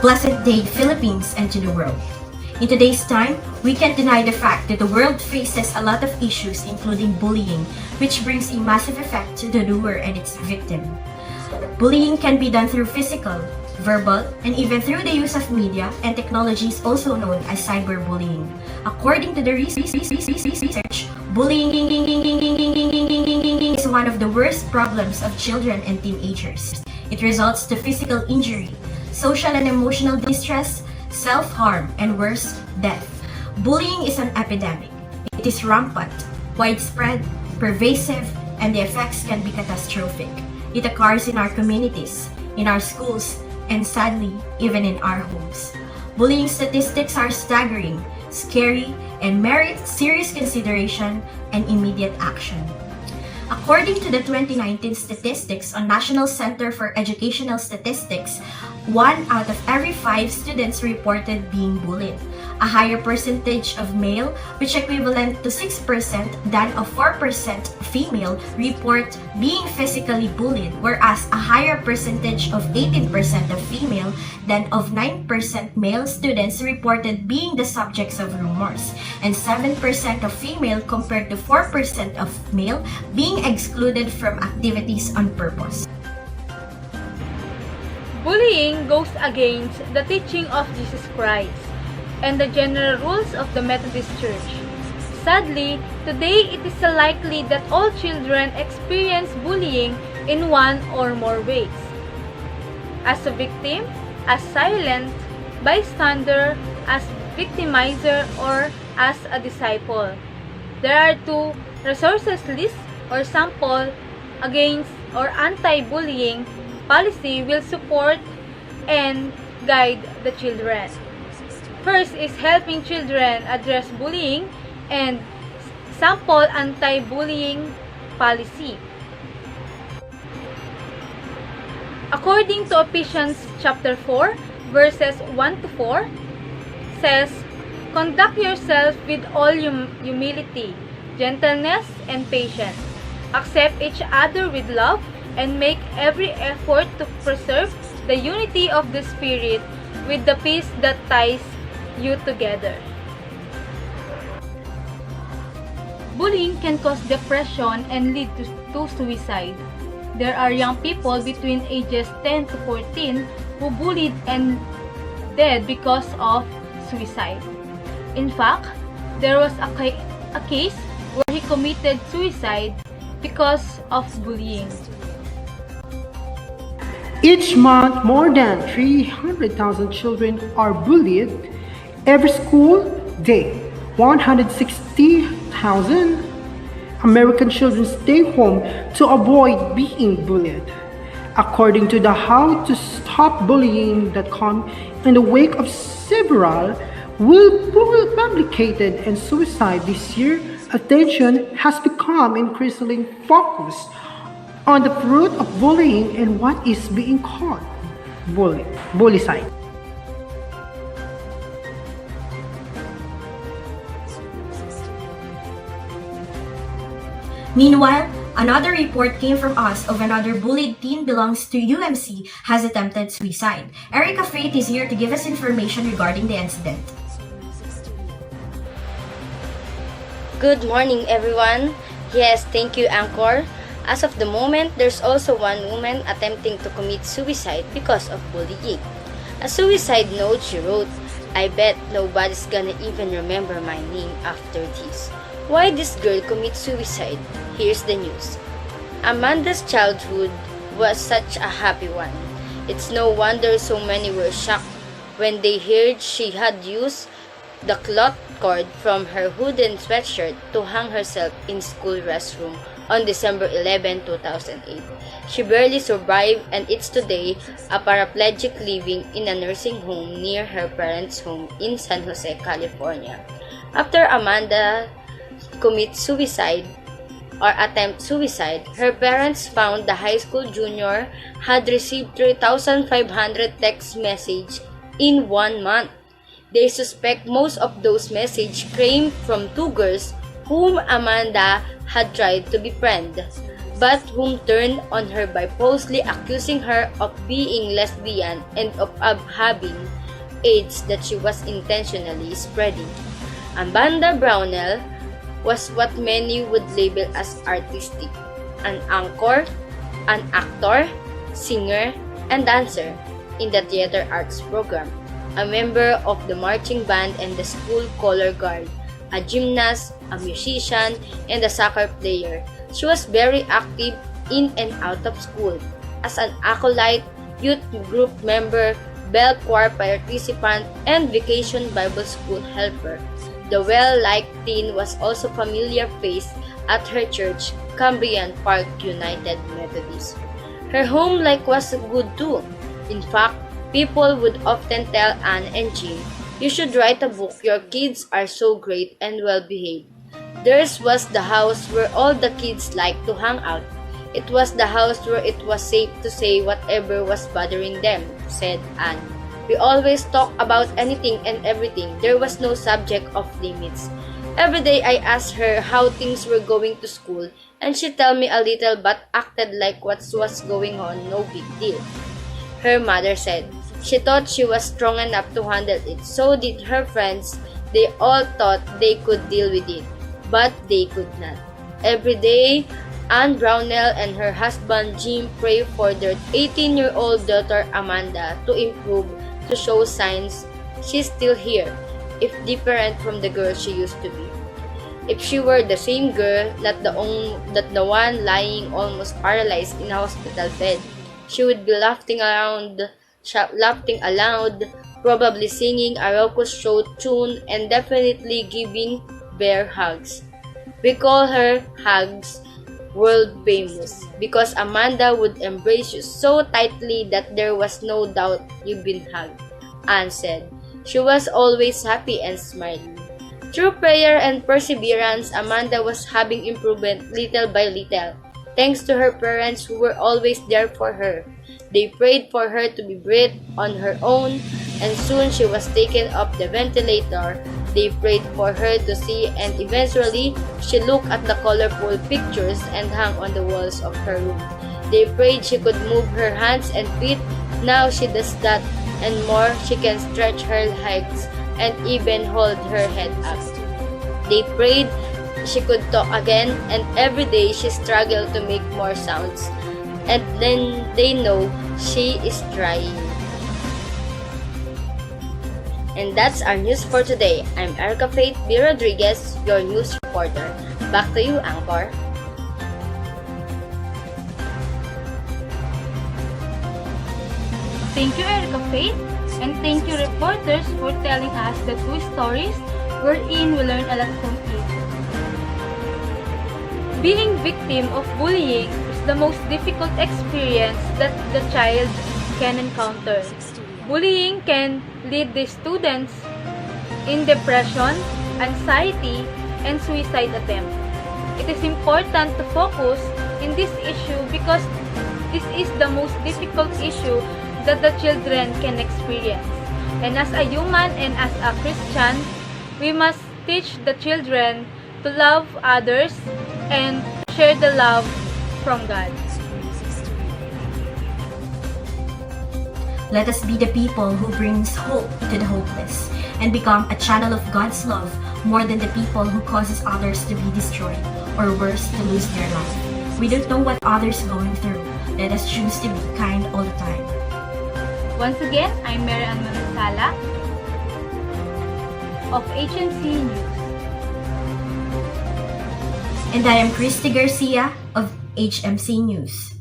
present-day Philippines and to the world. In today's time, we can't deny the fact that the world faces a lot of issues including bullying, which brings a massive effect to the doer and its victim. Bullying can be done through physical, verbal, and even through the use of media and technologies also known as cyberbullying. According to the research, bullying is one of the worst problems of children and teenagers. It results to physical injury, social and emotional distress, self-harm, and worse, death. Bullying is an epidemic. It is rampant, widespread, pervasive, and the effects can be catastrophic. It occurs in our communities, in our schools, and sadly, even in our homes. Bullying statistics are staggering, scary, and merit serious consideration and immediate action. According to the 2019 statistics on National Center for Educational Statistics, 1 out of every 5 students reported being bullied. A higher percentage of male, which equivalent to 6% than of 4% female, report being physically bullied, whereas a higher percentage of 18% of female than of 9% male students reported being the subjects of rumors, and 7% of female compared to 4% of male being excluded from activities on purpose. Bullying goes against the teaching of Jesus Christ and the general rules of the Methodist Church. Sadly, today it is likely that all children experience bullying in one or more ways. As a victim, as silent bystander, as victimizer, or as a disciple. There are 2 resources lists or sample against or anti-bullying policy will support and guide the children. First is helping children address bullying and sample anti-bullying policy. According to Ephesians chapter 4, verses 1 to 4, says, "Conduct yourself with all humility, gentleness, and patience. Accept each other with love, and make every effort to preserve the unity of the Spirit with the peace that ties you together." Bullying can cause depression and lead to suicide. There are young people between ages 10 to 14 who bullied and dead because of suicide. In fact, there was a case where he committed suicide because of bullying. Each month, more than 300,000 children are bullied. Every school day, 160,000 American children stay home to avoid being bullied. According to the HowToStopBullying.com, in the wake of several publicated and suicide this year, attention has become increasingly focused on the fruit of bullying and what is being called bullycide. Meanwhile, another report came from us of another bullied teen belongs to UMC has attempted suicide. Erica Faith is here to give us information regarding the incident. Good morning, everyone. Yes, thank you, Anchor. As of the moment, there's also one woman attempting to commit suicide because of bullying. A suicide note she wrote, "I bet nobody's gonna even remember my name after this." Why this girl commit suicide? Here's the news. Amanda's childhood was such a happy one. It's no wonder so many were shocked when they heard she had used the cloth cord from her hooded sweatshirt to hang herself in school restroom on December 11, 2008. She barely survived and is today a paraplegic living in a nursing home near her parents' home in San Jose, California. After Amanda commit suicide or attempt suicide, her parents found the high school junior had received 3,500 text messages in 1 month. They suspect most of those messages came from 2 girls whom Amanda had tried to befriend, but whom turned on her by falsely accusing her of being lesbian and of having AIDS that she was intentionally spreading. Amanda Brownell was what many would label as artistic, an anchor, an actor, singer, and dancer in the theater arts program, a member of the marching band and the school color guard, a gymnast, a musician, and a soccer player. She was very active in and out of school. As an acolyte, youth group member, bell choir participant, and vacation Bible school helper. The well-liked teen was also familiar face at her church, Cambrian Park United Methodist. Her home life was good too. In fact, people would often tell Anne and Jim, "You should write a book, your kids are so great and well-behaved." Theirs was the house where all the kids liked to hang out. It was the house where it was safe to say whatever was bothering them, said Anne. We always talked about anything and everything. There was no subject off limits. Every day I asked her how things were going to school, and she told me a little but acted like what was going on no big deal. Her mother said she thought she was strong enough to handle it. So did her friends. They all thought they could deal with it, but they could not. Every day, Anne Brownell and her husband Jim pray for their 18-year-old daughter Amanda to improve, to show signs she's still here, if different from the girl she used to be. If she were the same girl, not the one lying almost paralyzed in a hospital bed, she would be laughing aloud, probably singing a raucous show tune, and definitely giving bear hugs. We call her Hugs world famous because Amanda would embrace you so tightly that there was no doubt you've been hugged, Anne said. She was always happy and smiling. Through prayer and perseverance, Amanda was having improvement little by little, thanks to her parents who were always there for her. They prayed for her to be breathed on her own, and soon she was taken off the ventilator. They prayed for her to see, and eventually, she looked at the colorful pictures and hung on the walls of her room. They prayed she could move her hands and feet. Now she does that and more. She can stretch her legs and even hold her head up. They prayed she could talk again, and every day she struggled to make more sounds. And then they know she is trying. And that's our news for today. I'm Erica Faith B. Rodriguez, your news reporter. Back to you, Anchor. Thank you, Erica Faith, and thank you, reporters, for telling us the two stories wherein we learn a lot from it. Being victim of bullying is the most difficult experience that the child can encounter. Bullying can lead the students in depression, anxiety, and suicide attempt. It is important to focus in this issue because this is the most difficult issue that the children can experience. And as a human and as a Christian, we must teach the children to love others and share the love from God. Let us be the people who brings hope to the hopeless and become a channel of God's love more than the people who causes others to be destroyed or worse, to lose their life. We don't know what others are going through. Let us choose to be kind all the time. Once again, I'm Manansala of HMC News. And I am Garcia of HMC News.